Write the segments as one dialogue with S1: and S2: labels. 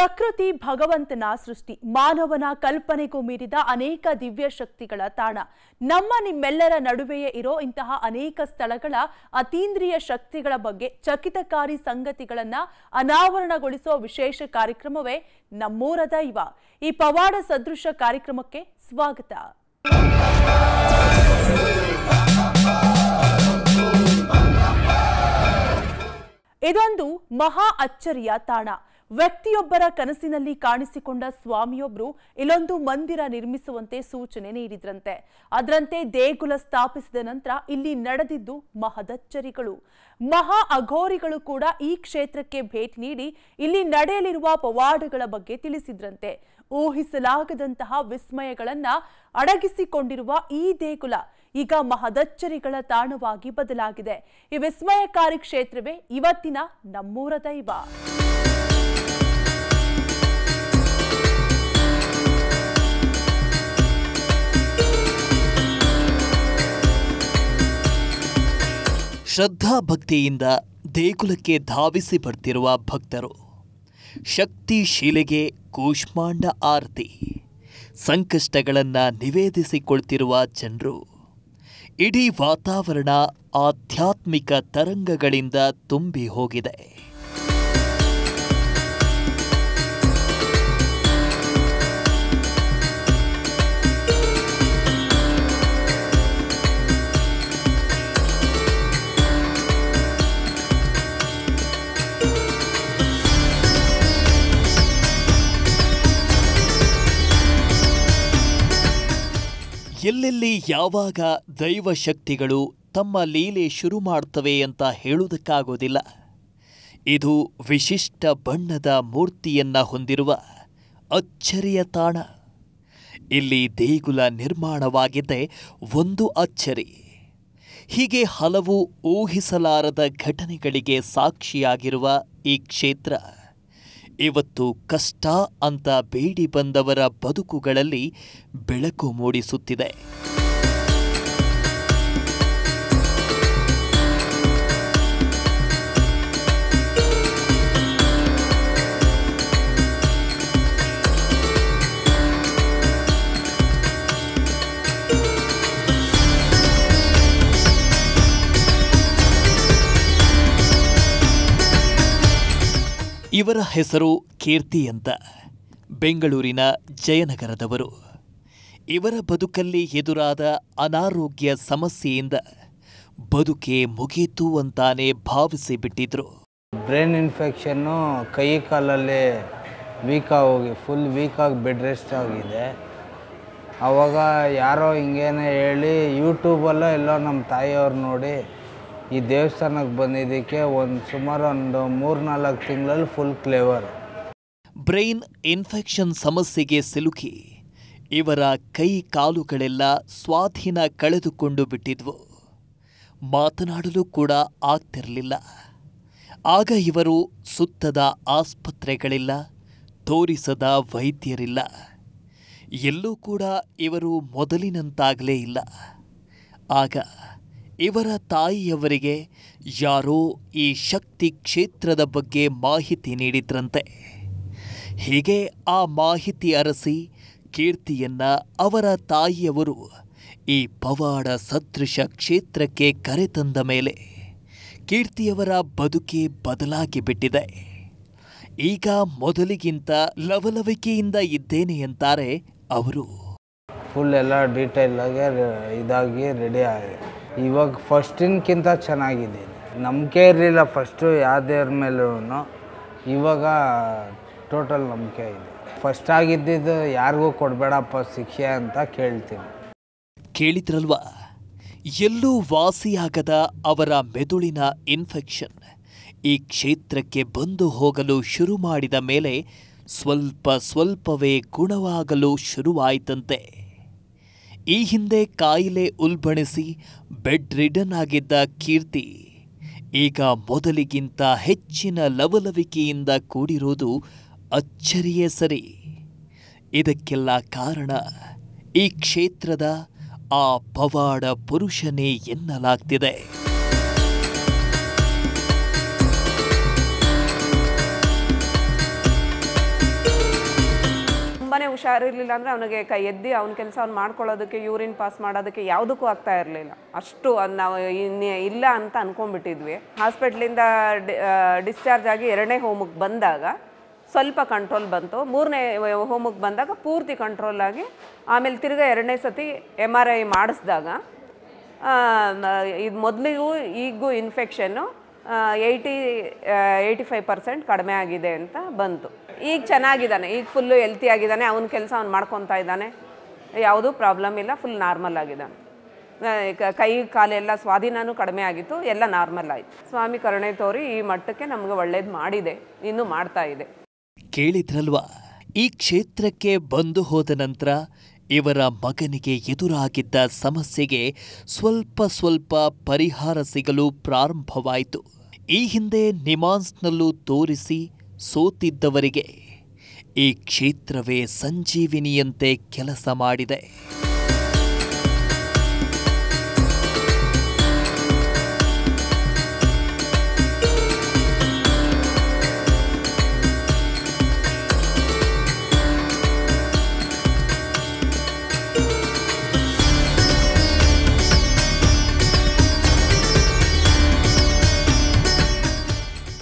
S1: ಪ್ರಕೃತಿ ಭಗವಂತನ ಸೃಷ್ಟಿ, ಮಾನವನ ಕಲ್ಪನೆಗೂ ಮೀರಿದ ಅನೇಕ ದಿವ್ಯ ಶಕ್ತಿಗಳ ತಾಣ. ನಿಮ್ಮೆಲ್ಲರ ನಡುವೆಯೇ ಇರೋ ಇಂತಹ ಅನೇಕ ಸ್ಥಳಗಳ ಅತೀಂದ್ರಿಯ ಶಕ್ತಿಗಳ ಬಗ್ಗೆ ಚಕಿತಕಾರಿ ಸಂಗತಿಗಳನ್ನ ಅನಾವರಣಗೊಳಿಸುವ ವಿಶೇಷ ಕಾರ್ಯಕ್ರಮವೇ ನಮ್ಮೂರ ದೈವ. ಈ ಪವಾಡ ಸದೃಶ ಕಾರ್ಯಕ್ರಮಕ್ಕೆ ಸ್ವಾಗತ. ಇದೊಂದು ಮಹಾ ಅಚ್ಚರಿಯ ತಾಣ. ವ್ಯಕ್ತಿಯೊಬ್ಬರ ಕನಸಿನಲ್ಲಿ ಕಾಣಿಸಿಕೊಂಡ ಸ್ವಾಮಿಯೊಬ್ಬರು ಇಲ್ಲೊಂದು ಮಂದಿರ ನಿರ್ಮಿಸುವಂತೆ ಸೂಚನೆ ನೀಡಿದ್ರಂತೆ. ಅದರಂತೆ ದೇಗುಲ ಸ್ಥಾಪಿಸಿದ ನಂತರ ಇಲ್ಲಿ ನಡೆದಿದ್ದು ಮಹದಚ್ಚರಿಗಳು. ಮಹಾ ಅಘೋರಿಗಳು ಕೂಡ ಈ ಕ್ಷೇತ್ರಕ್ಕೆ ಭೇಟಿ ನೀಡಿ ಇಲ್ಲಿ ನಡೆಯಲಿರುವ ಪವಾಡಗಳ ಬಗ್ಗೆ ತಿಳಿಸಿದ್ರಂತೆ. ಊಹಿಸಲಾಗದಂತಹ ವಿಸ್ಮಯಗಳನ್ನ ಅಡಗಿಸಿಕೊಂಡಿರುವ ಈ ದೇಗುಲ ಈಗ ಮಹದಚ್ಚರಿಗಳ ತಾಣವಾಗಿ ಬದಲಾಗಿದೆ. ಈ ವಿಸ್ಮಯಕಾರಿ ಕ್ಷೇತ್ರವೇ ಇವತ್ತಿನ ನಮ್ಮೂರ ದೈವ.
S2: ಶ್ರದ್ಧಾ ಭಕ್ತಿಯಿಂದ ದೇಗುಲಕ್ಕೆ ಧಾವಿಸಿ ಬರ್ತಿರುವ ಭಕ್ತರು, ಶಕ್ತಿ ಶಿಲೆಗೆ ಕೂಷ್ಮಾಂಡ ಆರತಿ, ಸಂಕಷ್ಟಗಳನ್ನು ನಿವೇದಿಸಿಕೊಳ್ತಿರುವ ಜನರು, ಇಡೀ ವಾತಾವರಣ ಆಧ್ಯಾತ್ಮಿಕ ತರಂಗಗಳಿಂದ ತುಂಬಿ ಹೋಗಿದೆ. ಎಲ್ಲೆಲ್ಲಿ ಯಾವಾಗ ದೈವ ಶಕ್ತಿಗಳು ತಮ್ಮ ಲೀಲೆ ಶುರು ಮಾಡ್ತವೆ ಅಂತ ಹೇಳುವುದಕ್ಕಾಗೋದಿಲ್ಲ. ಇದು ವಿಶಿಷ್ಟ ಬಣ್ಣದ ಮೂರ್ತಿಯನ್ನ ಹೊಂದಿರುವ ಅಚ್ಚರಿಯ ತಾಣ. ಇಲ್ಲಿ ದೇಗುಲ ನಿರ್ಮಾಣವಾಗಿದ್ದೇ ಒಂದು ಅಚ್ಚರಿ. ಹೀಗೆ ಹಲವು ಊಹಿಸಲಾರದ ಘಟನೆಗಳಿಗೆ ಸಾಕ್ಷಿಯಾಗಿರುವ ಈ ಕ್ಷೇತ್ರ ಇವತ್ತು ಕಷ್ಟ ಅಂತ ಬೇಡಿ ಬಂದವರ ಬದುಕುಗಳಲ್ಲಿ ಬೆಳಕು ಮೂಡಿಸುತ್ತಿದೆ. ಇವರ ಹೆಸರು ಕೀರ್ತಿ ಅಂತ, ಬೆಂಗಳೂರಿನ ಜಯನಗರದವರು. ಇವರ ಬದುಕಲ್ಲಿ ಎದುರಾದ ಅನಾರೋಗ್ಯ ಸಮಸ್ಯೆಯಿಂದ ಬದುಕೆ ಮುಗೀತು ಅಂತಾನೆ ಭಾವಿಸಿ ಬಿಟ್ಟಿದ್ರು.
S3: ಬ್ರೈನ್ ಇನ್ಫೆಕ್ಷನ್ನು, ಕೈ ಕಾಲಲ್ಲಿ ಫುಲ್ ವೀಕಾಗಿ ಬೆಡ್ ರೆಸ್ಟ್ ಆಗಿದೆ. ಆವಾಗ ಯಾರೋ ಹಿಂಗೇನೆ ಹೇಳಿ ಯೂಟ್ಯೂಬಲ್ಲೋ ಎಲ್ಲೋ ನಮ್ಮ ತಾಯಿಯವ್ರು ನೋಡಿ ಈ ದೇವಸ್ಥಾನಕ್ಕೆ ಬಂದಿದ್ದಕ್ಕೆ ಸುಮಾರು ಒಂದು 3-4 ತಿಂಗಳಲ್ಲಿ ಫುಲ್ ಕ್ಲೇವರ್.
S2: ಬ್ರೈನ್ ಇನ್ಫೆಕ್ಷನ್ ಸಮಸ್ಯೆಗೆ ಸಿಲುಕಿ ಇವರ ಕೈ ಕಾಲುಗಳೆಲ್ಲ ಸ್ವಾಧೀನ ಕಳೆದುಕೊಂಡು ಬಿಟ್ಟಿದ್ವು. ಮಾತನಾಡಲು ಕೂಡ ಆಗ್ತಿರಲಿಲ್ಲ. ಆಗ ಇವರು ಸುತ್ತದ ಆಸ್ಪತ್ರೆಗಳಿಲ್ಲ, ತೋರಿಸದ ವೈದ್ಯರಿಲ್ಲ. ಎಲ್ಲೂ ಕೂಡ ಇವರು ಮೊದಲಿನಂತಾಗಲೇ ಇಲ್ಲ. ಆಗ ಇವರ ತಾಯಿಯವರಿಗೆ ಯಾರೋ ಈ ಶಕ್ತಿ ಕ್ಷೇತ್ರದ ಬಗ್ಗೆ ಮಾಹಿತಿ ನೀಡಿದ್ರಂತೆ. ಹೀಗೆ ಆ ಮಾಹಿತಿ ಅರಸಿ ಕೀರ್ತಿಯನ್ನ ಅವರ ತಾಯಿಯವರು ಈ ಪವಾಡ ಸದೃಶ ಕ್ಷೇತ್ರಕ್ಕೆ ಕರೆತಂದ ಮೇಲೆ ಕೀರ್ತಿಯವರ ಬದುಕೇ ಬದಲಾಗಿ ಬಿಟ್ಟಿದೆ. ಈಗ ಮೊದಲಿಗಿಂತ ಲವಲವಿಕೆಯಿಂದ ಇದ್ದೇನೆ ಅಂತಾರೆ ಅವರು.
S3: ಫುಲ್ ಎಲ್ಲ ಡೀಟೇಲ್ ಆಗಿ ಇದಾಗಿ ರೆಡಿ ಆಗಿದೆ. ಇವಾಗ ಫಸ್ಟಿನ್ಕಿಂತ ಚೆನ್ನಾಗಿದ್ದೀನಿ. ನಂಬಿಕೆ ಇರಲಿಲ್ಲ ಫಸ್ಟು ಯಾವ ದೇವ್ರ ಮೇಲೂ. ಇವಾಗ ಟೋಟಲ್ ನಂಬಿಕೆ ಇದೆ. ಫಸ್ಟ್ ಆಗಿದ್ದಿದ್ದು ಯಾರಿಗೂ ಕೊಡಬೇಡಪ್ಪ ಶಿಕ್ಷೆ ಅಂತ ಕೇಳ್ತೀನಿ.
S2: ಕೇಳಿದ್ರಲ್ವಾ, ಎಲ್ಲೂ ವಾಸಿಯಾಗದ ಅವರ ಮೆದುಳಿನ ಇನ್ಫೆಕ್ಷನ್ ಈ ಕ್ಷೇತ್ರಕ್ಕೆ ಬಂದು ಹೋಗಲು ಶುರು ಮಾಡಿದ ಮೇಲೆ ಸ್ವಲ್ಪವೇ ಗುಣವಾಗಲು ಶುರುವಾಯಿತಂತೆ. ಈ ಹಿಂದೆ ಕಾಯಿಲೆ ಉಲ್ಬಣಿಸಿ ಬೆಡ್ ರಿಡನ್ ಆಗಿದ್ದ ಕೀರ್ತಿ ಈಗ ಮೊದಲಿಗಿಂತ ಹೆಚ್ಚಿನ ಲವಲವಿಕೆಯಿಂದ ಕೂಡಿರೋದು ಅಚ್ಚರಿಯೇ ಸರಿ. ಇದಕ್ಕೆಲ್ಲ ಕಾರಣ ಈ ಕ್ಷೇತ್ರದ ಆ ಪವಾಡ ಪುರುಷನೇ ಎನ್ನಲಾಗ್ತಿದೆ.
S4: ಹುಷಾರಿರಲಿಲ್ಲ ಅಂದರೆ ಅವನಿಗೆ ಕೈ ಎದ್ದು ಅವ್ನ ಕೆಲಸ ಅವ್ನು ಮಾಡ್ಕೊಳ್ಳೋದಕ್ಕೆ, ಯೂರಿನ್ ಪಾಸ್ ಮಾಡೋದಕ್ಕೆ ಯಾವುದಕ್ಕೂ ಆಗ್ತಾ ಇರಲಿಲ್ಲ. ಅಷ್ಟು ನಾವು ಇಲ್ಲ ಅಂತ ಅಂದ್ಕೊಂಡ್ಬಿಟ್ಟಿದ್ವಿ. ಹಾಸ್ಪಿಟ್ಲಿಂದ ಡಿಸ್ಚಾರ್ಜ್ ಆಗಿ 2ನೇ ಹೋಮಿಗೆ ಬಂದಾಗ ಸ್ವಲ್ಪ ಕಂಟ್ರೋಲ್ ಬಂತು. 3ನೇ ಹೋಮಿಗೆ ಬಂದಾಗ ಪೂರ್ತಿ ಕಂಟ್ರೋಲ್ ಆಗಿ ಆಮೇಲೆ ತಿರ್ಗಾ 2ನೇ ಸತಿ MRI ಮಾಡಿಸಿದಾಗ ಇದು ಮೊದಲಿಗೂ ಈಗೂ ಇನ್ಫೆಕ್ಷನ್ನು 85% ಕಡಿಮೆ ಆಗಿದೆ ಅಂತ ಬಂತು. ಈಗ ಚೆನ್ನಾಗಿದ್ದಾನೆ, ಈಗ ಫುಲ್ಲು ಹೆಲ್ತಿ ಆಗಿದ್ದಾನೆ. ಅವನ ಕೆಲಸ ಅವ್ನು ಮಾಡ್ಕೊತಾ ಇದ್ದಾನೆ, ಯಾವುದೂ ಪ್ರಾಬ್ಲಮ್ ಇಲ್ಲ, ಫುಲ್ ನಾರ್ಮಲ್ ಆಗಿದ್ದಾನೆ. ಕೈ ಕಾಲೆಲ್ಲ ಸ್ವಾಧೀನನೂ ಕಡಿಮೆ ಆಗಿತ್ತು, ಎಲ್ಲ ನಾರ್ಮಲ್ ಆಯಿತು. ಸ್ವಾಮಿ ಕರುಣೆ ತೋರಿ ಈ ಮಟ್ಟಕ್ಕೆ ನಮಗೆ ಒಳ್ಳೇದು ಮಾಡಿದೆ, ಇನ್ನೂ ಮಾಡ್ತಾ ಇದೆ.
S2: ಕೇಳಿದ್ರಲ್ವಾ, ಈ ಕ್ಷೇತ್ರಕ್ಕೆ ಬಂದು ಹೋದ ನಂತರ ಇವರ ಮಗನಿಗೆ ಎದುರಾಗಿದ್ದ ಸಮಸ್ಯೆಗೆ ಸ್ವಲ್ಪ ಪರಿಹಾರ ಸಿಗಲು ಪ್ರಾರಂಭವಾಯಿತು. ಈ ಹಿಂದೆ ನಿಮಾನ್ಸ್ನಲ್ಲೂ ತೋರಿಸಿ ಸೋತಿದ್ದವರಿಗೆ ಈ ಕ್ಷೇತ್ರವೇ ಸಂಜೀವಿನಿಯಂತೆ ಕೆಲಸ ಮಾಡಿದೆ.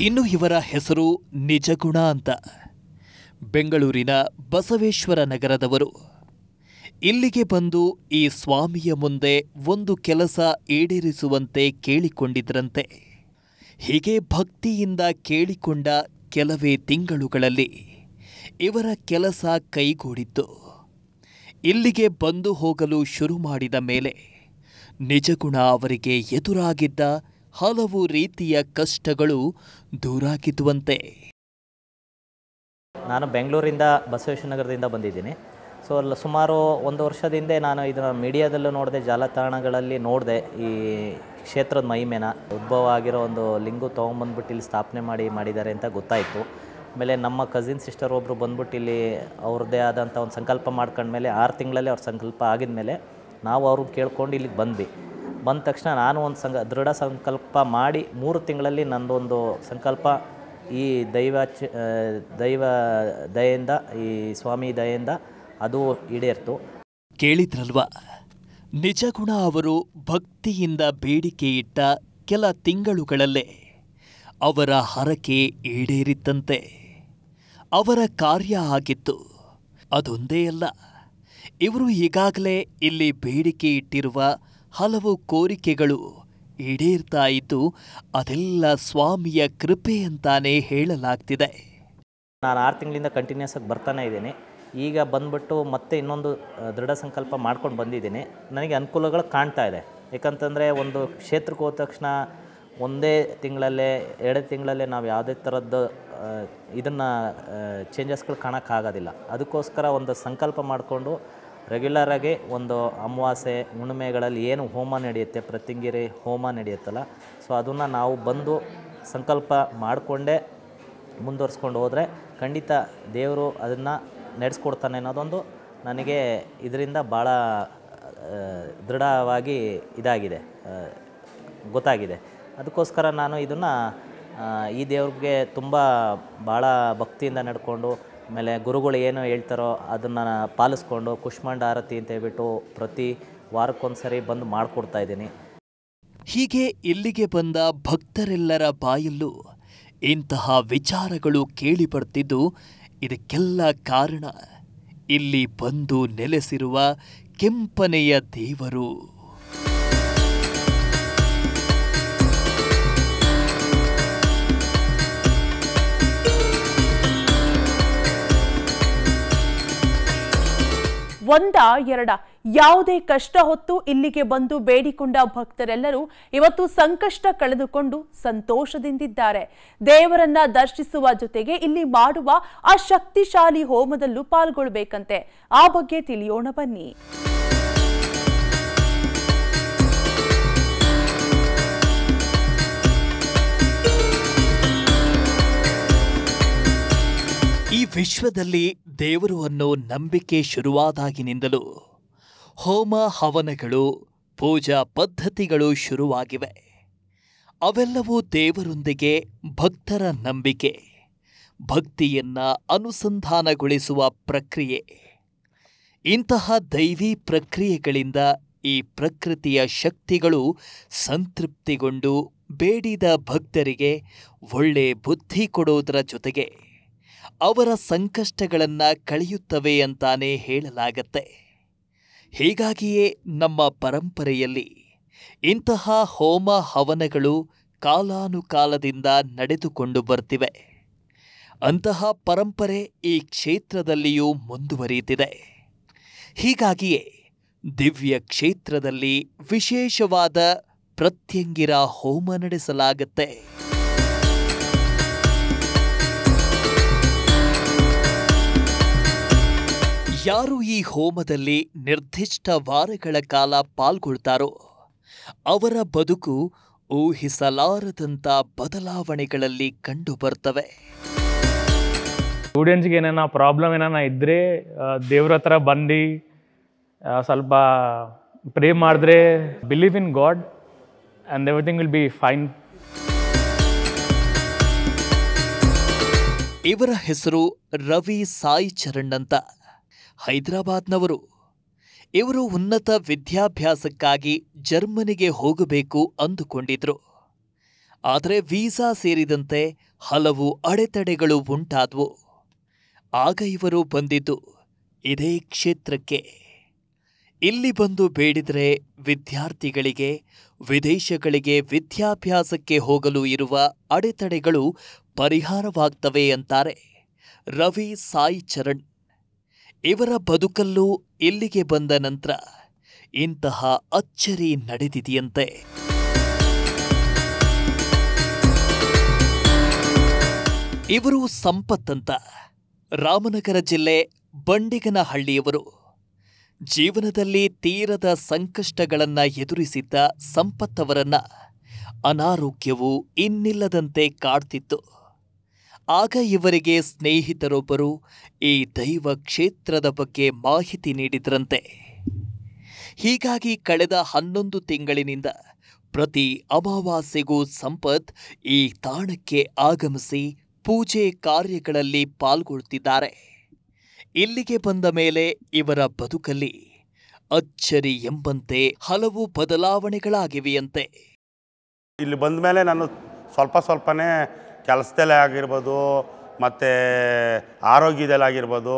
S2: ಇನ್ನು ಇವರ ಹೆಸರು ನಿಜಗುಣ ಅಂತ. ಬೆಂಗಳೂರಿನ ಬಸವೇಶ್ವರ ನಗರದವರು. ಇಲ್ಲಿಗೆ ಬಂದು ಈ ಸ್ವಾಮಿಯ ಮುಂದೆ ಒಂದು ಕೆಲಸ ಈಡೇರಿಸುವಂತೆ ಕೇಳಿಕೊಂಡಿದ್ರಂತೆ. ಹೀಗೆ ಭಕ್ತಿಯಿಂದ ಕೇಳಿಕೊಂಡ ಕೆಲವೇ ತಿಂಗಳುಗಳಲ್ಲಿ ಇವರ ಕೆಲಸ ಕೈಗೂಡಿತ್ತು. ಇಲ್ಲಿಗೆ ಬಂದು ಹೋಗಲು ಶುರು ಮಾಡಿದ ಮೇಲೆ ನಿಜಗುಣ ಅವರಿಗೆ ಎದುರಾಗಿದ್ದ ಹಲವು ರೀತಿಯ ಕಷ್ಟಗಳು ದೂರಾಗಿದ್ದುವಂತೆ.
S5: ನಾನು ಬೆಂಗಳೂರಿಂದ ಬಸವೇಶ್ವರ ನಗರದಿಂದ ಬಂದಿದ್ದೀನಿ. ಸೊ ಸುಮಾರು 1 ವರ್ಷದ ನಾನು ಇದನ್ನು ಮೀಡಿಯಾದಲ್ಲೂ ನೋಡಿದೆ, ಜಾಲತಾಣಗಳಲ್ಲಿ ನೋಡಿದೆ. ಈ ಕ್ಷೇತ್ರದ ಮಹಿಮೆನ ಉದ್ಭವ ಆಗಿರೋ ಒಂದು ಲಿಂಗು ತೊಗೊಂಬಂದ್ಬಿಟ್ಟು ಇಲ್ಲಿ ಸ್ಥಾಪನೆ ಮಾಡಿದ್ದಾರೆ ಅಂತ ಗೊತ್ತಾಯಿತು. ಆಮೇಲೆ ನಮ್ಮ ಕಸಿನ್ ಸಿಸ್ಟರ್ ಒಬ್ಬರು ಬಂದ್ಬಿಟ್ಟು ಇಲ್ಲಿ ಅವ್ರದ್ದೇ ಆದಂಥ ಒಂದು ಸಂಕಲ್ಪ ಮಾಡ್ಕೊಂಡ್ಮೇಲೆ 6 ತಿಂಗಳಲ್ಲಿ ಅವ್ರ ಸಂಕಲ್ಪ ಆಗಿದ್ಮೇಲೆ ನಾವು ಅವ್ರನ್ನ ಕೇಳ್ಕೊಂಡು ಇಲ್ಲಿಗೆ ಬಂದ ತಕ್ಷಣ ನಾನು ಒಂದು ದೃಢ ಸಂಕಲ್ಪ ಮಾಡಿ 3 ತಿಂಗಳಲ್ಲಿ ನಂದೊಂದು ಸಂಕಲ್ಪ ಈ ದೈವ ದಯೆಯಿಂದ, ಈ ಸ್ವಾಮಿ ದಯೆಯಿಂದ ಅದು ಈಡೇರ್ತು.
S2: ಕೇಳಿದ್ರಲ್ವಾ, ನಿಜಗುಣ ಅವರು ಭಕ್ತಿಯಿಂದ ಬೇಡಿಕೆ ಇಟ್ಟ ಕೆಲ ತಿಂಗಳುಗಳಲ್ಲೇ ಅವರ ಹರಕೆ ಈಡೇರಿತ್ತಂತೆ. ಅವರ ಕಾರ್ಯ ಆಗಿತ್ತು. ಅದೊಂದೇ ಅಲ್ಲ, ಇವರು ಈಗಾಗಲೇ ಇಲ್ಲಿ ಬೇಡಿಕೆ ಇಟ್ಟಿರುವ ಹಲವು ಕೋರಿಕೆಗಳು ಈಡೇರ್ತಾ ಇದ್ದು ಅದೆಲ್ಲ ಸ್ವಾಮಿಯ ಕೃಪೆ ಅಂತಾನೆ ಹೇಳಲಾಗ್ತಿದೆ.
S5: ನಾನು 6 ತಿಂಗಳಿಂದ ಕಂಟಿನ್ಯೂಸ್ ಆಗಿ ಬರ್ತಾನೆ ಇದ್ದೀನಿ. ಈಗ ಬಂದ್ಬಿಟ್ಟು ಮತ್ತೆ ಇನ್ನೊಂದು ದೃಢ ಸಂಕಲ್ಪ ಮಾಡ್ಕೊಂಡು ಬಂದಿದ್ದೀನಿ. ನನಗೆ ಅನುಕೂಲಗಳು ಕಾಣ್ತಾ ಇದೆ. ಯಾಕಂತಂದರೆ ಒಂದು ಕ್ಷೇತ್ರಕ್ಕೆ ಹೋದ ತಕ್ಷಣ ಒಂದೇ ತಿಂಗಳಲ್ಲೇ 2 ತಿಂಗಳಲ್ಲೇ ನಾವು ಯಾವುದೇ ಥರದ್ದು ಇದನ್ನು ಚೇಂಜಸ್ಗಳು ಕಾಣೋಕ್ಕಾಗೋದಿಲ್ಲ. ಅದಕ್ಕೋಸ್ಕರ ಒಂದು ಸಂಕಲ್ಪ ಮಾಡಿಕೊಂಡು ರೆಗ್ಯುಲರಾಗಿ ಒಂದು ಅಮಾವಾಸ್ಯೆ ಹುಣ್ಣಿಮೆಗಳಲ್ಲಿ ಏನು ಹೋಮ ನಡೆಯುತ್ತೆ, ಪ್ರತಿಂಗಿರಿ ಹೋಮ ನಡೆಯುತ್ತಲ್ಲ, ಸೊ ಅದನ್ನು ನಾವು ಬಂದು ಸಂಕಲ್ಪ ಮಾಡಿಕೊಂಡೇ ಮುಂದುವರ್ಸ್ಕೊಂಡು ಹೋದರೆ ಖಂಡಿತ ದೇವರು ಅದನ್ನು ನಡೆಸ್ಕೊಡ್ತಾನೆ ಅನ್ನೋದೊಂದು ನನಗೆ ಇದರಿಂದ ಭಾಳ ದೃಢವಾಗಿ ಇದಾಗಿದೆ, ಗೊತ್ತಾಗಿದೆ. ಅದಕ್ಕೋಸ್ಕರ ನಾನು ಇದನ್ನು ಈ ದೇವ್ರಿಗೆ ತುಂಬ ಭಾಳ ಭಕ್ತಿಯಿಂದ ನಡ್ಕೊಂಡು, ಆಮೇಲೆ ಗುರುಗಳು ಏನು ಹೇಳ್ತಾರೋ ಅದನ್ನು ಪಾಲಿಸ್ಕೊಂಡು ಕುಷ್ಮಾಂಡ ಆರತಿ ಅಂತ ಹೇಳ್ಬಿಟ್ಟು ಪ್ರತಿ ವಾರಕ್ಕೊಂದ್ಸರಿ ಬಂದು ಮಾಡಿಕೊಡ್ತಾ ಇದ್ದೀನಿ.
S2: ಹೀಗೆ ಇಲ್ಲಿಗೆ ಬಂದ ಭಕ್ತರೆಲ್ಲರ ಬಾಯಲ್ಲೂ ಇಂತಹ ವಿಚಾರಗಳು ಕೇಳಿಬರ್ತಿದ್ದು ಇದಕ್ಕೆಲ್ಲ ಕಾರಣ ಇಲ್ಲಿ ಬಂದು ನೆಲೆಸಿರುವ ಕೆಂಪನೆಯ ದೇವರು.
S1: ಒಂದ ಎರಡ ಯಾವುದೇ ಕಷ್ಟ ಹೊತ್ತು ಇಲ್ಲಿಗೆ ಬಂದು ಬೇಡಿಕೊಂಡ ಭಕ್ತರೆಲ್ಲರೂ ಇವತ್ತು ಸಂಕಷ್ಟ ಕಳೆದುಕೊಂಡು ಸಂತೋಷದಿಂದಿದ್ದಾರೆ. ದೇವರನ್ನ ದರ್ಶಿಸುವ ಜೊತೆಗೆ ಇಲ್ಲಿ ಮಾಡುವ ಆ ಶಕ್ತಿಶಾಲಿ ಹೋಮದಲ್ಲೂ ಪಾಲ್ಗೊಳ್ಳಬೇಕಂತೆ. ಆ ಬಗ್ಗೆ ತಿಳಿಯೋಣ ಬನ್ನಿ.
S2: ಈ ವಿಶ್ವದಲ್ಲಿ ದೇವರು ಅನ್ನೋ ನಂಬಿಕೆ ಶುರುವಾದಾಗಿನಿಂದಲೂ ಹೋಮ ಹವನಗಳು, ಪೂಜಾ ಪದ್ಧತಿಗಳು ಶುರುವಾಗಿವೆ. ಅವೆಲ್ಲವೂ ದೇವರೊಂದಿಗೆ ಭಕ್ತರ ನಂಬಿಕೆ, ಭಕ್ತಿಯನ್ನ ಅನುಸಂಧಾನಗೊಳಿಸುವ ಪ್ರಕ್ರಿಯೆ. ಇಂತಹ ದೈವಿ ಪ್ರಕ್ರಿಯೆಗಳಿಂದ ಈ ಪ್ರಕೃತಿಯ ಶಕ್ತಿಗಳು ಸಂತೃಪ್ತಿಗೊಂಡು ಬೇಡಿದ ಭಕ್ತರಿಗೆ ಒಳ್ಳೆ ಬುದ್ಧಿ ಕೊಡೋದರ ಜೊತೆಗೆ ಅವರ ಸಂಕಷ್ಟಗಳನ್ನು ಕಳೆಯುತ್ತವೆ ಅಂತಾನೆ ಹೇಳಲಾಗತ್ತೆ. ಹೀಗಾಗಿಯೇ ನಮ್ಮ ಪರಂಪರೆಯಲ್ಲಿ ಇಂತಹ ಹೋಮ ಹವನಗಳು ಕಾಲಾನುಕಾಲದಿಂದ ನಡೆದುಕೊಂಡು ಬರ್ತಿವೆ. ಅಂತಹ ಪರಂಪರೆ ಈ ಕ್ಷೇತ್ರದಲ್ಲಿಯೂ ಮುಂದುವರಿಯುತ್ತಿದೆ. ಹೀಗಾಗಿಯೇ ದಿವ್ಯ ಕ್ಷೇತ್ರದಲ್ಲಿ ವಿಶೇಷವಾದ ಪ್ರತ್ಯಂಗಿರ ಹೋಮ ನಡೆಸಲಾಗುತ್ತೆ. ಯಾರು ಈ ಹೋಮದಲ್ಲಿ ನಿರ್ದಿಷ್ಟ ವಾರಗಳ ಕಾಲ ಪಾಲ್ಗೊಳ್ತಾರೋ ಅವರ ಬದುಕು ಊಹಿಸಲಾರದಂಥ ಬದಲಾವಣೆಗಳಲ್ಲಿ ಕಂಡುಬರ್ತವೆ.
S6: ಸ್ಟೂಡೆಂಟ್ಸ್ಗೆ ಏನಾನ ಪ್ರಾಬ್ಲಮ್ ಏನಾನ ಇದ್ದರೆ ದೇವ್ರ ಹತ್ರ ಬಂದು ಸ್ವಲ್ಪ ಪ್ರೇ ಮಾಡಿದ್ರೆ believe in god and everything will be fine.
S2: ಇವರ ಹೆಸರು ರವಿ ಸಾಯಿ ಚರಣ್ ಅಂತ, ಹೈದರಾಬಾದ್ನವರು. ಇವರು ಉನ್ನತ ವಿದ್ಯಾಭ್ಯಾಸಕ್ಕಾಗಿ ಜರ್ಮನಿಗೆ ಹೋಗಬೇಕು ಅಂದುಕೊಂಡಿದ್ರು. ಆದರೆ ವೀಸಾ ಸೇರಿದಂತೆ ಹಲವು ಅಡೆತಡೆಗಳು ಉಂಟಾದವು. ಆಗ ಇವರು ಬಂದಿದ್ದು ಇದೇ ಕ್ಷೇತ್ರಕ್ಕೆ. ಇಲ್ಲಿ ಬಂದು ಬೇಡಿದರೆ ವಿದ್ಯಾರ್ಥಿಗಳಿಗೆ ವಿದೇಶಗಳಿಗೆ ವಿದ್ಯಾಭ್ಯಾಸಕ್ಕೆ ಹೋಗಲು ಇರುವ ಅಡೆತಡೆಗಳು ಪರಿಹಾರವಾಗ್ತವೆ ಅಂತಾರೆ ರವಿ ಸಾಯಿ ಚರಣ್. ಇವರ ಬದುಕಲ್ಲೂ ಇಲ್ಲಿಗೆ ಬಂದ ನಂತರ ಇಂತಹ ಅಚ್ಚರಿ ನಡೆದಿದೆಯಂತೆ. ಇವರು ಸಂಪತ್ತಂತ ರಾಮನಗರ ಜಿಲ್ಲೆ ಬಂಡಿಗನಹಳ್ಳಿಯವರು. ಜೀವನದಲ್ಲಿ ತೀರದ ಸಂಕಷ್ಟಗಳನ್ನು ಎದುರಿಸಿದ್ದ ಸಂಪತ್ತವರನ್ನ ಅನಾರೋಗ್ಯವು ಇನ್ನಿಲ್ಲದಂತೆ ಕಾಡ್ತಿತ್ತು. ಆಗ ಇವರಿಗೆ ಸ್ನೇಹಿತರೊಬ್ಬರು ಈ ದೈವ ಕ್ಷೇತ್ರದ ಬಗ್ಗೆ ಮಾಹಿತಿ ನೀಡಿದ್ರಂತೆ. ಹೀಗಾಗಿ ಕಳೆದ 11 ತಿಂಗಳಿನಿಂದ ಪ್ರತಿ ಅಮಾವಾಸ್ಯೆಗೂ ಸಂಪತ್ ಈ ತಾಣಕ್ಕೆ ಆಗಮಿಸಿ ಪೂಜೆ ಕಾರ್ಯಗಳಲ್ಲಿ ಪಾಲ್ಗೊಳ್ತಿದ್ದಾರೆ. ಇಲ್ಲಿಗೆ ಬಂದ ಮೇಲೆ ಇವರ ಬದುಕಲ್ಲಿ ಅಚ್ಚರಿ ಎಂಬಂತೆ ಹಲವು ಬದಲಾವಣೆಗಳಾಗಿವೆಯಂತೆ.
S7: ಇಲ್ಲಿ ಬಂದ ಮೇಲೆ ನಾನು ಸ್ವಲ್ಪನೇ ಕೆಲಸದಲ್ಲೇ ಆಗಿರ್ಬೋದು ಮತ್ತು ಆರೋಗ್ಯದಲ್ಲಾಗಿರ್ಬೋದು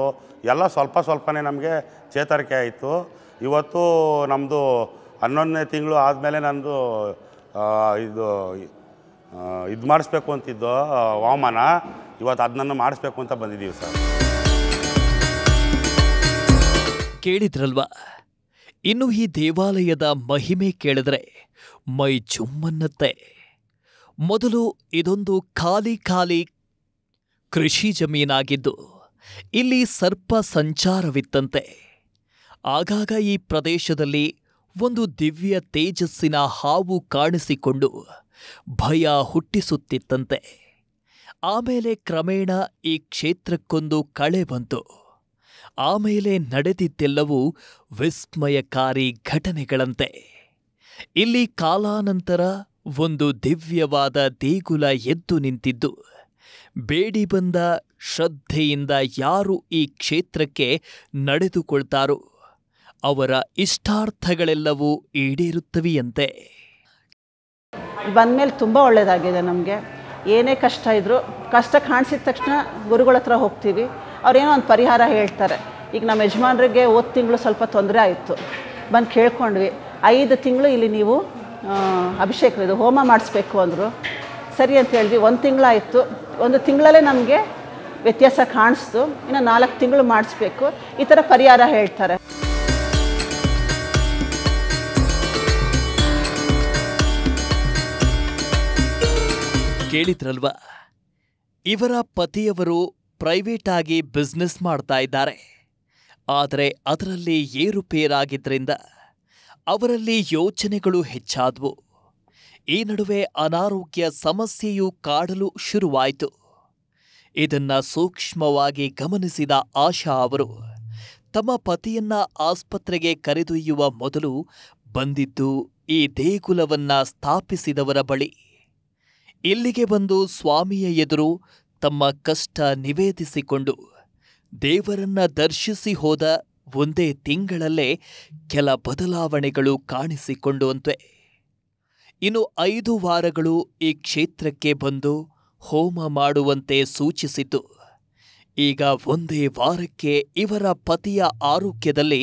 S7: ಎಲ್ಲ ಸ್ವಲ್ಪನೇ ನಮಗೆ ಚೇತರಿಕೆ ಆಯಿತು. ಇವತ್ತು ನಮ್ಮದು 11ನೇ ತಿಂಗಳು ಆದಮೇಲೆ ನಮ್ಮದು ಇದು ಮಾಡಿಸ್ಬೇಕು ಅಂತಿದ್ದು ವಾಮನ, ಇವತ್ತು ಅದನ್ನು ಮಾಡಿಸ್ಬೇಕು ಅಂತ ಬಂದಿದ್ದೀವಿ ಸರ್.
S2: ಕೇಳಿದ್ರಲ್ವಾ? ಇನ್ನು ಈ ದೇವಾಲಯದ ಮಹಿಮೆ ಕೇಳಿದ್ರೆ ಮೈ ಜುಮ್ಮನ್ನತ್ತೆ. ಮೊದಲು ಇದೊಂದು ಖಾಲಿ ಕೃಷಿ ಜಮೀನಾಗಿದ್ದು ಇಲ್ಲಿ ಸರ್ಪ ಸಂಚಾರವಿತ್ತಂತೆ. ಆಗಾಗ ಈ ಪ್ರದೇಶದಲ್ಲಿ ಒಂದು ದಿವ್ಯ ತೇಜಸ್ಸಿನ ಹಾವು ಕಾಣಿಸಿಕೊಂಡು ಭಯ ಹುಟ್ಟಿಸುತ್ತಿತ್ತಂತೆ. ಆಮೇಲೆ ಕ್ರಮೇಣ ಈ ಕ್ಷೇತ್ರಕ್ಕೊಂದು ಕಳೆ ಬಂತು. ಆಮೇಲೆ ನಡೆದಿದ್ದೆಲ್ಲವೂ ವಿಸ್ಮಯಕಾರಿ ಘಟನೆಗಳಂತೆ. ಇಲ್ಲಿ ಕಾಲಾನಂತರ ಒಂದು ದಿವ್ಯವಾದ ದೇಗುಲ ಎದ್ದು ನಿಂತಿದ್ದು ಬೇಡಿ ಬಂದ ಶ್ರದ್ಧೆಯಿಂದ ಯಾರು ಈ ಕ್ಷೇತ್ರಕ್ಕೆ ನಡೆದುಕೊಳ್ತಾರೋ ಅವರ ಇಷ್ಟಾರ್ಥಗಳೆಲ್ಲವೂ ಈಡೇರುತ್ತವೆಯಂತೆ.
S8: ಬಂದಮೇಲೆ ತುಂಬ ಒಳ್ಳೆಯದಾಗಿದೆ. ನಮಗೆ ಏನೇ ಕಷ್ಟ ಇದ್ದರೂ ಕಷ್ಟ ಕಾಣಿಸಿದ ತಕ್ಷಣ ಗುರುಗಳ ಹತ್ರ ಹೋಗ್ತೀವಿ. ಅವ್ರೇನೋ ಒಂದು ಪರಿಹಾರ ಹೇಳ್ತಾರೆ. ಈಗ ನಮ್ಮ ಯಜಮಾನ್ರಿಗೆ ಹೋದ ತಿಂಗಳು ಸ್ವಲ್ಪ ತೊಂದರೆ ಆಯಿತು, ಬಂದು ಕೇಳ್ಕೊಂಡ್ವಿ. 5 ತಿಂಗಳು ಇಲ್ಲಿ ನೀವು ಅಭಿಷೇಕ ಇದು ಹೋಮ ಮಾಡಿಸ್ಬೇಕು ಅಂದರು. ಸರಿ ಅಂತ ಹೇಳಿದ್ವಿ. 1 ತಿಂಗಳಾಯಿತು. 1 ತಿಂಗಳಲ್ಲೇ ನಮಗೆ ವ್ಯತ್ಯಾಸ ಕಾಣಿಸ್ತು. ಇನ್ನು 4 ತಿಂಗಳು ಮಾಡಿಸ್ಬೇಕು. ಈ ಥರ ಪರಿಹಾರ ಹೇಳ್ತಾರೆ.
S2: ಕೇಳಿದ್ರಲ್ವಾ? ಇವರ ಪತಿಯವರು ಪ್ರೈವೇಟ್ ಆಗಿ ಬಿಸ್ನೆಸ್ ಮಾಡ್ತಾ ಇದ್ದಾರೆ. ಆದರೆ ಅದರಲ್ಲಿ ಏರುಪೇರಾಗಿದ್ದರಿಂದ ಅವರಲ್ಲಿ ಯೋಚನೆಗಳು ಹೆಚ್ಚಾದವು. ಈ ನಡುವೆ ಅನಾರೋಗ್ಯ ಸಮಸ್ಯೆಯೂ ಕಾಡಲು ಶುರುವಾಯಿತು. ಇದನ್ನ ಸೂಕ್ಷ್ಮವಾಗಿ ಗಮನಿಸಿದ ಆಶಾ ಅವರು ತಮ್ಮ ಪತಿಯನ್ನ ಆಸ್ಪತ್ರೆಗೆ ಕರೆದೊಯ್ಯುವ ಮೊದಲು ಬಂದಿದ್ದು ಈ ದೇಗುಲವನ್ನ ಸ್ಥಾಪಿಸಿದವರ ಬಳಿ. ಇಲ್ಲಿಗೆ ಬಂದು ಸ್ವಾಮಿಯ ಎದುರು ತಮ್ಮ ಕಷ್ಟ ನಿವೇದಿಸಿಕೊಂಡು ದೇವರನ್ನ ದರ್ಶಿಸಿ ಹೋದ ಒಂದೇ ತಿಂಗಳಲ್ಲೇ ಕೆಲ ಬದಲಾವಣೆಗಳು ಕಾಣಿಸಿಕೊಂಡುವಂತೆ. ಇನ್ನು 5 ವಾರಗಳು ಈ ಕ್ಷೇತ್ರಕ್ಕೆ ಬಂದು ಹೋಮ ಮಾಡುವಂತೆ ಸೂಚಿಸಿತು. ಈಗ ಒಂದೇ ವಾರಕ್ಕೆ ಇವರ ಪತಿಯ ಆರೋಗ್ಯದಲ್ಲಿ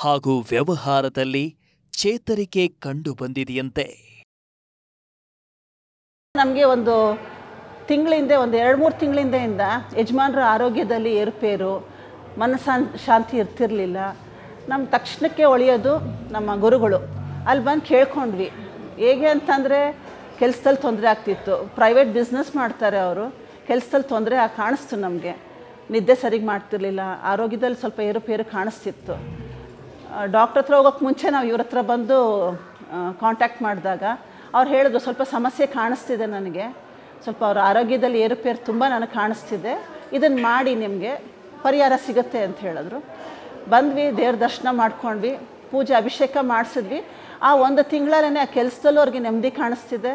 S2: ಹಾಗೂ ವ್ಯವಹಾರದಲ್ಲಿ ಚೇತರಿಕೆ ಕಂಡು ಬಂದಿದೆಯಂತೆ.
S8: ನಮಗೆ ಒಂದು ತಿಂಗಳಿಂದ, ಒಂದು 2-3 ತಿಂಗಳಿಂದ ಯಜಮಾನರ ಆರೋಗ್ಯದಲ್ಲಿ ಏರುಪೇರು, ಶಾಂತಿ ಇರ್ತಿರಲಿಲ್ಲ. ನಮ್ಮ ತಕ್ಷಣಕ್ಕೆ ಒಳೆಯೋದು ನಮ್ಮ ಗುರುಗಳು. ಅಲ್ಲಿ ಬಂದು ಕೇಳ್ಕೊಂಡ್ವಿ. ಹೇಗೆ ಅಂತಂದರೆ ಕೆಲಸದಲ್ಲಿ ತೊಂದರೆ ಆಗ್ತಿತ್ತು. ಪ್ರೈವೇಟ್ ಬಿಸ್ನೆಸ್ ಮಾಡ್ತಾರೆ ಅವರು. ಕೆಲಸದಲ್ಲಿ ತೊಂದರೆ ಕಾಣಿಸ್ತು ನಮಗೆ. ನಿದ್ದೆ ಸರಿಗೆ ಮಾಡ್ತಿರ್ಲಿಲ್ಲ. ಆರೋಗ್ಯದಲ್ಲಿ ಸ್ವಲ್ಪ ಏರುಪೇರು ಕಾಣಿಸ್ತಿತ್ತು. ಡಾಕ್ಟ್ರ್ ಹತ್ರ ಹೋಗೋಕ್ಕೆ ಮುಂಚೆ ನಾವು ಇವ್ರ ಹತ್ರ ಬಂದು ಕಾಂಟ್ಯಾಕ್ಟ್ ಮಾಡಿದಾಗ ಅವ್ರು ಹೇಳಿದ್ರು, ಸ್ವಲ್ಪ ಸಮಸ್ಯೆ ಕಾಣಿಸ್ತಿದೆ ನನಗೆ, ಸ್ವಲ್ಪ ಅವ್ರ ಆರೋಗ್ಯದಲ್ಲಿ ಏರುಪೇರು ತುಂಬ ನನಗೆ ಕಾಣಿಸ್ತಿದೆ, ಇದನ್ನು ಮಾಡಿ ನಿಮಗೆ ಪರಿಹಾರ ಸಿಗುತ್ತೆ ಅಂತ ಹೇಳಿದ್ರು. ಬಂದ್ವಿ, ದೇವ್ರ ದರ್ಶನ ಮಾಡ್ಕೊಂಡ್ವಿ, ಪೂಜೆ ಅಭಿಷೇಕ ಮಾಡಿಸಿದ್ವಿ. ಆ 1 ತಿಂಗಳಲ್ಲೇ ಆ ಕೆಲಸದಲ್ಲೂ ಅವ್ರಿಗೆ ನೆಮ್ಮದಿ ಕಾಣಿಸ್ತಿದೆ,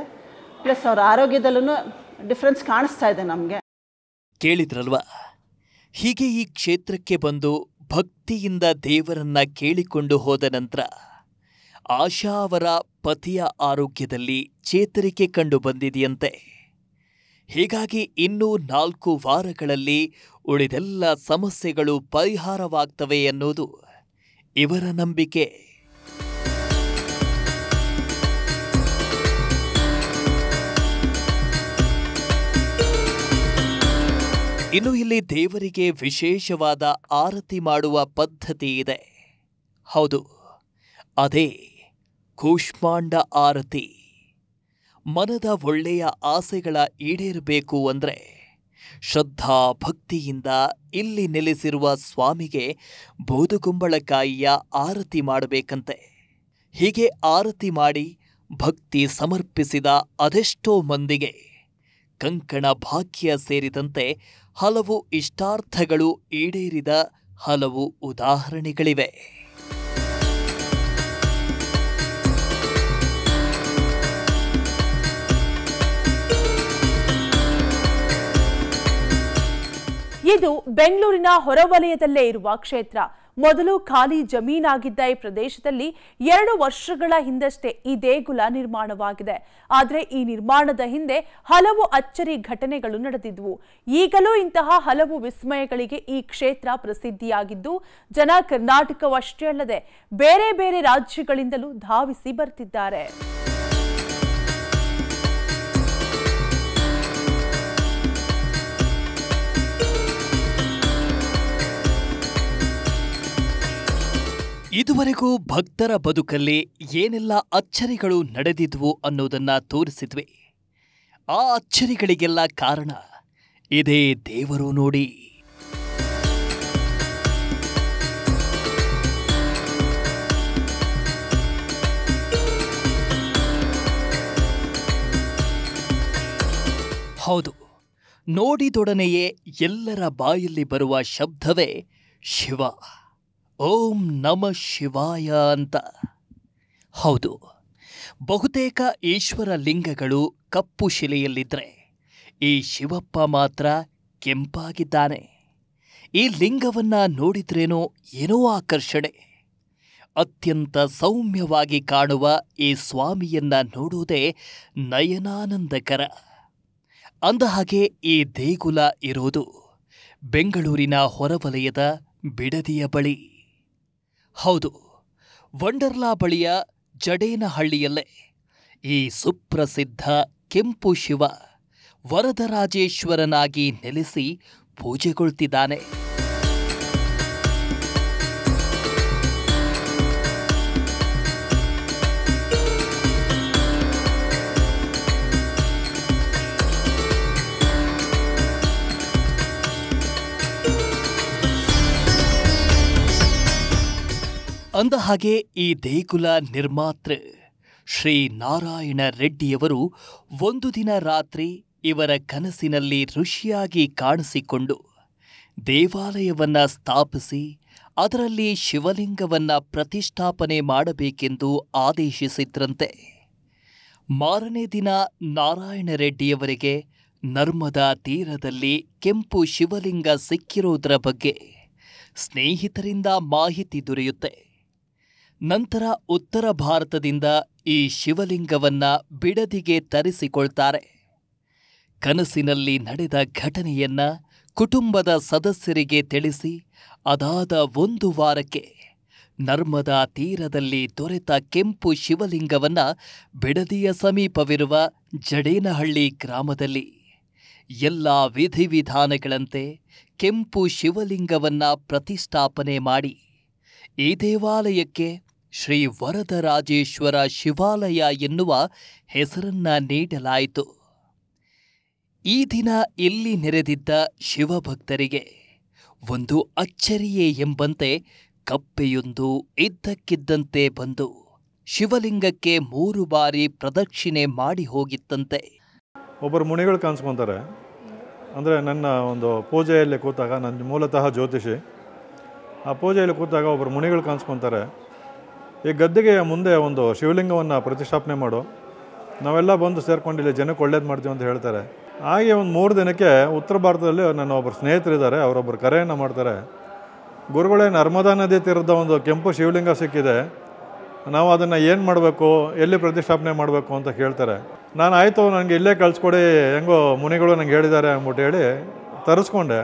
S8: ಪ್ಲಸ್ ಅವ್ರ ಆರೋಗ್ಯದಲ್ಲೂ ಡಿಫ್ರೆನ್ಸ್ ಕಾಣಿಸ್ತಾ ಇದೆ ನಮಗೆ.
S2: ಕೇಳಿದ್ರಲ್ವಾ? ಹೀಗೆ ಈ ಕ್ಷೇತ್ರಕ್ಕೆ ಬಂದು ಭಕ್ತಿಯಿಂದ ದೇವರನ್ನ ಕೇಳಿಕೊಂಡು ಹೋದ ನಂತರ ಆಶಾ ಅವರ ಪತಿಯ ಆರೋಗ್ಯದಲ್ಲಿ ಚೇತರಿಕೆ ಕಂಡು ಬಂದಿದೆಯಂತೆ. ಹೀಗಾಗಿ ಇನ್ನೂ 4 ವಾರಗಳಲ್ಲಿ ಉಳಿದೆಲ್ಲ ಸಮಸ್ಯೆಗಳು ಪರಿಹಾರವಾಗ್ತವೆ ಎನ್ನುವುದು ಇವರ ನಂಬಿಕೆ. ಇನ್ನು ಇಲ್ಲಿ ದೇವರಿಗೆ ವಿಶೇಷವಾದ ಆರತಿ ಮಾಡುವ ಪದ್ಧತಿ ಇದೆ. ಹೌದು, ಅದೇ ಕೂಷ್ಮಾಂಡ ಆರತಿ. ಮನದ ಒಳ್ಳೆಯ ಆಸೆಗಳ ಈಡೇರಬೇಕು ಅಂದರೆ ಶ್ರದ್ಧಾ ಭಕ್ತಿಯಿಂದ ಇಲ್ಲಿ ನೆಲೆಸಿರುವ ಸ್ವಾಮಿಗೆ ಬೂದುಗುಂಬಳಕಾಯಿಯ ಆರತಿ ಮಾಡಬೇಕಂತೆ. ಹೀಗೆ ಆರತಿ ಮಾಡಿ ಭಕ್ತಿ ಸಮರ್ಪಿಸಿದ ಅದೆಷ್ಟೋ ಮಂದಿಗೆ ಕಂಕಣ ಭಾಗ್ಯ ಸೇರಿದಂತೆ ಹಲವು ಇಷ್ಟಾರ್ಥಗಳು ಈಡೇರಿದ ಹಲವು ಉದಾಹರಣೆಗಳಿವೆ.
S1: ಇದು ಬೆಂಗಳೂರಿನ ಹೊರವಲಯದಲ್ಲೇ ಇರುವ ಕ್ಷೇತ್ರ. ಮೊದಲು ಖಾಲಿ ಜಮೀನಾಗಿದ್ದ ಈ ಪ್ರದೇಶದಲ್ಲಿ 2 ವರ್ಷಗಳ ಹಿಂದಷ್ಟೇ ಈ ದೇಗುಲ ನಿರ್ಮಾಣವಾಗಿದೆ. ಆದರೆ ಈ ನಿರ್ಮಾಣದ ಹಿಂದೆ ಹಲವು ಅಚ್ಚರಿ ಘಟನೆಗಳು ನಡೆದಿದ್ವು. ಈಗಲೂ ಇಂತಹ ಹಲವು ವಿಸ್ಮಯಗಳಿಗೆ ಈ ಕ್ಷೇತ್ರ ಪ್ರಸಿದ್ಧಿಯಾಗಿದ್ದು, ಜನ ಕರ್ನಾಟಕವಷ್ಟೇ ಅಲ್ಲದೆ ಬೇರೆ ಬೇರೆ ರಾಜ್ಯಗಳಿಂದಲೂ ಧಾವಿಸಿ ಬರ್ತಿದ್ದಾರೆ.
S2: ಇದುವರೆಗೂ ಭಕ್ತರ ಬದುಕಲ್ಲಿ ಏನೆಲ್ಲ ಅಚ್ಚರಿಗಳು ನಡೆದಿದ್ವು ಅನ್ನೋದನ್ನ ತೋರಿಸಿದ್ವಿ. ಆ ಅಚ್ಚರಿಗಳಿಗೆಲ್ಲ ಕಾರಣ ಇದೇ ದೇವರು ನೋಡಿ. ಹೌದು, ನೋಡಿದೊಡನೆಯೇ ಎಲ್ಲರ ಬಾಯಲ್ಲಿ ಬರುವ ಶಬ್ದವೇ ಶಿವ, ಓಂ ನಮಃ ಶಿವಾಯ ಅಂತ. ಹೌದು, ಬಹುತೇಕ ಈಶ್ವರ ಲಿಂಗಗಳು ಕಪ್ಪು ಶಿಲೆಯಲ್ಲಿದ್ದರೆ ಈ ಶಿವಪ್ಪ ಮಾತ್ರ ಕೆಂಪಾಗಿದ್ದಾನೆ. ಈ ಲಿಂಗವನ್ನ ನೋಡಿದ್ರೇನೋ ಏನೋ ಆಕರ್ಷಣೆ. ಅತ್ಯಂತ ಸೌಮ್ಯವಾಗಿ ಕಾಣುವ ಈ ಸ್ವಾಮಿಯನ್ನ ನೋಡುವುದೇ ನಯನಾನಂದಕರ. ಅಂದಹಾಗೆ ಈ ದೇಗುಲ ಇರೋದು ಬೆಂಗಳೂರಿನ ಹೊರವಲಯದ ಬಿಡದಿಯ ಬಳಿ. ಹೌದು, ವಂಡರ್ಲಾ ಬಳಿಯ ಜಡೇನಹಳ್ಳಿಯಲ್ಲೇ ಈ ಸುಪ್ರಸಿದ್ಧ ಕೆಂಪು ಶಿವ ವರದರಾಜೇಶ್ವರನಾಗಿ ನೆಲೆಸಿ ಪೂಜೆಗೊಳ್ತಿದ್ದಾನೆ. ಅಂದಹಾಗೆ ಈ ದೇಗುಲ ನಿರ್ಮಾತೃ ಶ್ರೀ ನಾರಾಯಣ ರೆಡ್ಡಿಯವರು ಒಂದು ದಿನ ರಾತ್ರಿ ಇವರ ಕನಸಿನಲ್ಲಿ ಋಷಿಯಾಗಿ ಕಾಣಿಸಿಕೊಂಡು ದೇವಾಲಯವನ್ನ ಸ್ಥಾಪಿಸಿ ಅದರಲ್ಲಿ ಶಿವಲಿಂಗವನ್ನ ಪ್ರತಿಷ್ಠಾಪನೆ ಮಾಡಬೇಕೆಂದು ಆದೇಶಿಸಿದ್ರಂತೆ. ಮಾರನೇ ದಿನ ನಾರಾಯಣ ರೆಡ್ಡಿಯವರಿಗೆ ನರ್ಮದಾ ತೀರದಲ್ಲಿ ಕೆಂಪು ಶಿವಲಿಂಗ ಸಿಕ್ಕಿರುವುದರ ಬಗ್ಗೆ ಸ್ನೇಹಿತರಿಂದ ಮಾಹಿತಿ ದೊರೆಯುತ್ತೆ. ನಂತರ ಉತ್ತರ ಭಾರತದಿಂದ ಈ ಶಿವಲಿಂಗವನ್ನ ಬಿಡದಿಗೆ ತರಿಸಿಕೊಳ್ತಾರೆ. ಕನಸಿನಲ್ಲಿ ನಡೆದ ಘಟನೆಯನ್ನ ಕುಟುಂಬದ ಸದಸ್ಯರಿಗೆ ತಿಳಿಸಿ ಅದಾದ 1 ವಾರಕ್ಕೆ ನರ್ಮದಾ ತೀರದಲ್ಲಿ ದೊರೆತ ಕೆಂಪು ಶಿವಲಿಂಗವನ್ನ ಬಿಡದಿಯ ಸಮೀಪವಿರುವ ಜಡೇನಹಳ್ಳಿ ಗ್ರಾಮದಲ್ಲಿ ಎಲ್ಲ ವಿಧಿವಿಧಾನಗಳಂತೆ ಕೆಂಪು ಶಿವಲಿಂಗವನ್ನ ಪ್ರತಿಷ್ಠಾಪನೆ ಮಾಡಿ ಈ ದೇವಾಲಯಕ್ಕೆ ಶ್ರೀ ವರದರಾಜೇಶ್ವರ ಶಿವಾಲಯ ಎನ್ನುವ ಹೆಸರನ್ನ ನೀಡಲಾಯಿತು. ಈ ದಿನ ಇಲ್ಲಿ ನೆರೆದಿದ್ದ ಶಿವಭಕ್ತರಿಗೆ ಒಂದು ಅಚ್ಚರಿಯೇ ಎಂಬಂತೆ ಕಪ್ಪೆಯೊಂದು ಇದ್ದಕ್ಕಿದ್ದಂತೆ ಬಂದು ಶಿವಲಿಂಗಕ್ಕೆ 3 ಬಾರಿ ಪ್ರದಕ್ಷಿಣೆ ಮಾಡಿ ಹೋಗಿತ್ತಂತೆ.
S9: ಒಬ್ಬರು ಮುನಿಗಳು ಕಾಣಿಸ್ಕೊತಾರೆ. ಅಂದರೆ ನನ್ನ ಒಂದು ಪೂಜೆಯಲ್ಲಿ ಕೂತಾಗ, ನನ್ನ ಮೂಲತಃ ಜ್ಯೋತಿಷಿ, ಆ ಪೂಜೆಯಲ್ಲಿ ಕೂತಾಗ ಒಬ್ಬರು ಮುನಿಗಳು ಕಾಣಿಸ್ಕೊತಾರೆ. ಈ ಗದ್ದೆಗೆ ಮುಂದೆ ಒಂದು ಶಿವಲಿಂಗವನ್ನು ಪ್ರತಿಷ್ಠಾಪನೆ ಮಾಡು, ನಾವೆಲ್ಲ ಬಂದು ಸೇರ್ಕೊಂಡು ಇಲ್ಲಿ ಜನಕ್ಕೆ ಒಳ್ಳೇದು ಮಾಡ್ತೀವಿ ಅಂತ ಹೇಳ್ತಾರೆ. ಹಾಗೆ ಒಂದು 3 ದಿನಕ್ಕೆ ಉತ್ತರ ಭಾರತದಲ್ಲಿ ನನ್ನ ಒಬ್ಬರು ಸ್ನೇಹಿತರಿದ್ದಾರೆ, ಅವರೊಬ್ಬರು ಕರೆಯನ್ನು ಮಾಡ್ತಾರೆ. ಗುರುಗಳೇ, ನರ್ಮದಾ ನದಿ ತೀರದ ಒಂದು ಕೆಂಪು ಶಿವಲಿಂಗ ಸಿಕ್ಕಿದೆ, ನಾವು ಅದನ್ನು ಏನು ಮಾಡಬೇಕು, ಎಲ್ಲಿ ಪ್ರತಿಷ್ಠಾಪನೆ ಮಾಡಬೇಕು ಅಂತ ಕೇಳ್ತಾರೆ. ನಾನು ಆಯಿತು, ನನಗೆ ಇಲ್ಲೇ ಕಳಿಸ್ಕೊಡಿ, ಹೆಂಗೋ ಮುನಿಗಳು ನಂಗೆ ಹೇಳಿದ್ದಾರೆ ಅಂದ್ಬಿಟ್ಟು ಹೇಳಿ ತರಿಸ್ಕೊಂಡೆ.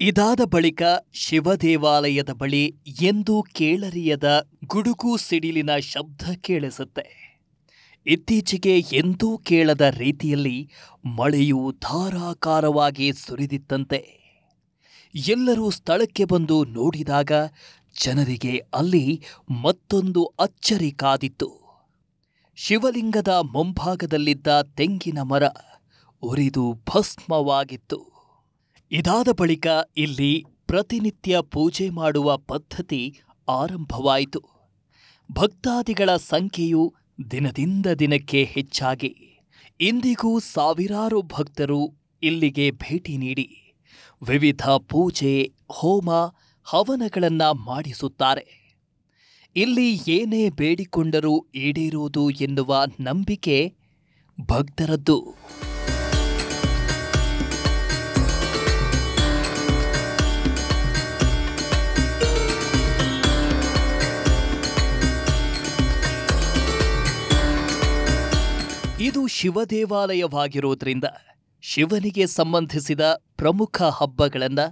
S2: ಇದಾದ ಬಳಿಕ ಶಿವ ದೇವಾಲಯದ ಬಳಿ ಎಂದೂ ಕೇಳರಿಯದ ಗುಡುಗು ಸಿಡಿಲಿನ ಶಬ್ದ ಕೇಳಿಸುತ್ತೆ. ಇತ್ತೀಚೆಗೆ ಎಂದೂ ಕೇಳದ ರೀತಿಯಲ್ಲಿ ಮಳೆಯು ಧಾರಾಕಾರವಾಗಿ ಸುರಿದಿತ್ತಂತೆ. ಎಲ್ಲರೂ ಸ್ಥಳಕ್ಕೆ ಬಂದು ನೋಡಿದಾಗ ಜನರಿಗೆ ಅಲ್ಲಿ ಮತ್ತೊಂದು ಅಚ್ಚರಿ ಕಾದಿತ್ತು. ಶಿವಲಿಂಗದ ಮುಂಭಾಗದಲ್ಲಿದ್ದ ತೆಂಗಿನ ಮರ ಉರಿದು ಭಸ್ಮವಾಗಿತ್ತು. ಇದಾದ ಬಳಿಕ ಇಲ್ಲಿ ಪ್ರತಿನಿತ್ಯ ಪೂಜೆ ಮಾಡುವ ಪದ್ಧತಿ ಆರಂಭವಾಯಿತು. ಭಕ್ತಾದಿಗಳ ಸಂಖ್ಯೆಯು ದಿನದಿಂದ ದಿನಕ್ಕೆ ಹೆಚ್ಚಾಗಿ ಇಂದಿಗೂ ಸಾವಿರಾರು ಭಕ್ತರು ಇಲ್ಲಿಗೆ ಭೇಟಿ ನೀಡಿ ವಿವಿಧ ಪೂಜೆ, ಹೋಮ, ಹವನಗಳನ್ನು ಮಾಡಿಸುತ್ತಾರೆ. ಇಲ್ಲಿ ಏನೇ ಬೇಡಿಕೊಂಡರೂ ಈಡೇರುವುದು ಎನ್ನುವ ನಂಬಿಕೆ ಭಕ್ತರದ್ದು. ಇದು ಶಿವ ದೇವಾಲಯವಾಗಿರೋದ್ರಿಂದ ಶಿವನಿಗೆ ಸಂಬಂಧಿಸಿದ ಪ್ರಮುಖ ಹಬ್ಬಗಳನ್ನು,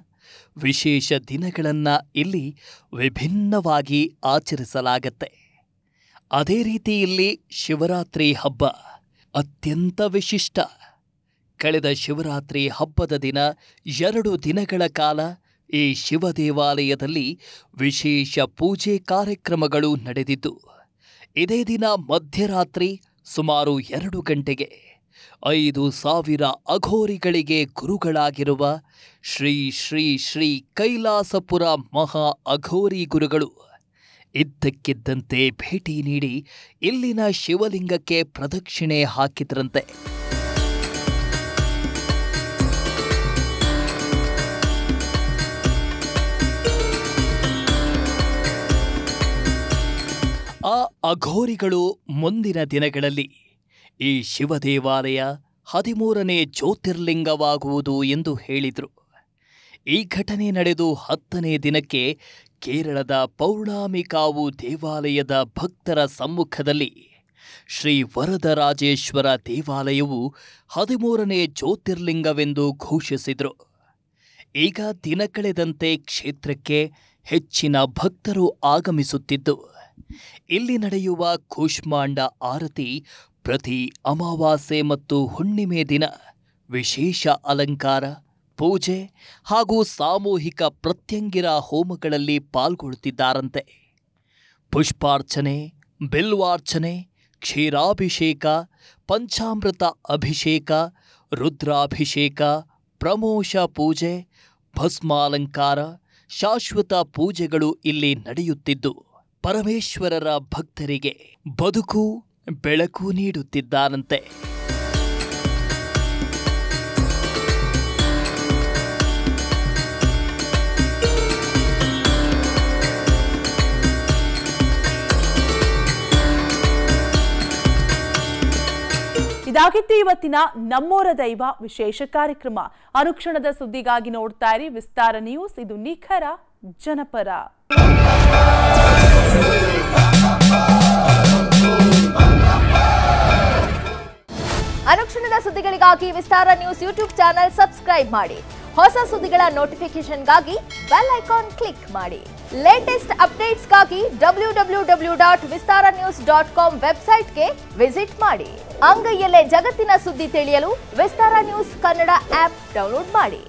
S2: ವಿಶೇಷ ದಿನಗಳನ್ನು ಇಲ್ಲಿ ವಿಭಿನ್ನವಾಗಿ ಆಚರಿಸಲಾಗತ್ತೆ. ಅದೇ ರೀತಿ ಇಲ್ಲಿ ಶಿವರಾತ್ರಿ ಹಬ್ಬ ಅತ್ಯಂತ ವಿಶಿಷ್ಟ. ಕಳೆದ ಶಿವರಾತ್ರಿ ಹಬ್ಬದ ದಿನ 2 ದಿನಗಳ ಕಾಲ ಈ ಶಿವ ದೇವಾಲಯದಲ್ಲಿ ವಿಶೇಷ ಪೂಜೆ ಕಾರ್ಯಕ್ರಮಗಳು ನಡೆದಿದ್ದು, ಇದೇ ದಿನ ಮಧ್ಯರಾತ್ರಿ ಸುಮಾರು 2 ಗಂಟೆಗೆ 5,000 ಅಘೋರಿಗಳಿಗೆ ಗುರುಗಳಾಗಿರುವ ಶ್ರೀ ಶ್ರೀ ಶ್ರೀ ಕೈಲಾಸಪುರ ಮಹಾ ಅಘೋರಿ ಗುರುಗಳು ಇದ್ದಕ್ಕಿದ್ದಂತೆ ಭೇಟಿ ನೀಡಿ ಇಲ್ಲಿನ ಶಿವಲಿಂಗಕ್ಕೆ ಪ್ರದಕ್ಷಿಣೆ ಹಾಕಿದ್ರಂತೆ. ಆ ಅಘೋರಿಗಳು ಮುಂದಿನ ದಿನಗಳಲ್ಲಿ ಈ ಶಿವ ದೇವಾಲಯ 13ನೇ ಜ್ಯೋತಿರ್ಲಿಂಗವಾಗುವುದು ಎಂದು ಹೇಳಿದರು. ಈ ಘಟನೆ ನಡೆದು 10ನೇ ದಿನಕ್ಕೆ ಕೇರಳದ ಪೌರ್ಣಾಮಿಕಾವು ದೇವಾಲಯದ ಭಕ್ತರ ಸಮ್ಮುಖದಲ್ಲಿ ಶ್ರೀ ವರದರಾಜೇಶ್ವರ ದೇವಾಲಯವು 13ನೇ ಜ್ಯೋತಿರ್ಲಿಂಗವೆಂದು ಘೋಷಿಸಿದರು. ಈಗ ದಿನ ಕಳೆದಂತೆ ಕ್ಷೇತ್ರಕ್ಕೆ ಹೆಚ್ಚಿನ ಭಕ್ತರು ಆಗಮಿಸುತ್ತಿದ್ದು, ಇಲ್ಲಿ ನಡೆಯುವ ಕೂಷ್ಮಾಂಡ ಆರತಿ ಪ್ರತಿ ಅಮಾವಾಸ್ಯೆ ಮತ್ತು ಹುಣ್ಣಿಮೆ ದಿನ ವಿಶೇಷ ಅಲಂಕಾರ, ಪೂಜೆ ಹಾಗೂ ಸಾಮೂಹಿಕ ಪ್ರತ್ಯಂಗಿರ ಹೋಮಗಳಲ್ಲಿ ಪಾಲ್ಗೊಳ್ಳುತ್ತಿದ್ದಾರಂತೆ. ಪುಷ್ಪಾರ್ಚನೆ, ಬಿಲ್ವಾರ್ಚನೆ, ಕ್ಷೀರಾಭಿಷೇಕ, ಪಂಚಾಮೃತ ಅಭಿಷೇಕ, ರುದ್ರಾಭಿಷೇಕ, ಪ್ರಮೋಷ ಪೂಜೆ, ಭಸ್ಮಾಲಂಕಾರ, ಶಾಶ್ವತ ಪೂಜೆಗಳು ಇಲ್ಲಿ ನಡೆಯುತ್ತಿದ್ದು, ಪರಮೇಶ್ವರರ ಭಕ್ತರಿಗೆ ಬದುಕು ಬೆಳಕು ನೀಡುತ್ತಿದ್ದಾರಂತೆ.
S1: ಇದಾಗಿತ್ತು ಇವತ್ತಿನ ನಮ್ಮೋರ ದೈವ ವಿಶೇಷ ಕಾರ್ಯಕ್ರಮ. ಅನುಕ್ಷಣದ ಸುದ್ದಿಗಾಗಿ ನೋಡ್ತಾ ಇರಿ ವಿಸ್ತಾರ ನ್ಯೂಸ್. ಇದು ನಿಖರ ಜನಪರ.
S10: ಅನುಕ್ಷಣದ ಸುದ್ದಿಗಳಿಗಾಗಿ ವಿಸ್ತಾರ ನ್ಯೂಸ್ ಯೂಟ್ಯೂಬ್ ಚಾನೆಲ್ ಸಬ್ಸ್ಕ್ರೈಬ್ ಮಾಡಿ. ಹೊಸ ಸುದ್ದಿಗಳ ನೋಟಿಫಿಕೇಶನ್ಗಾಗಿ ಬೆಲ್ ಐಕಾನ್ ಕ್ಲಿಕ್ ಮಾಡಿ. ಲೇಟೆಸ್ಟ್ ಅಪ್ಡೇಟ್ಸ್ಗಾಗಿ www.vistaranews.com ವೆಬ್ಸೈಟ್ಗೆ ವಿಸಿಟ್ ಮಾಡಿ. ಅಂಗೈಯಲ್ಲೇ ಜಗತ್ತಿನ ಸುದ್ದಿ ತಿಳಿಯಲು ವಿಸ್ತಾರ ನ್ಯೂಸ್ ಕನ್ನಡ ಆಪ್ ಡೌನ್ಲೋಡ್ ಮಾಡಿ.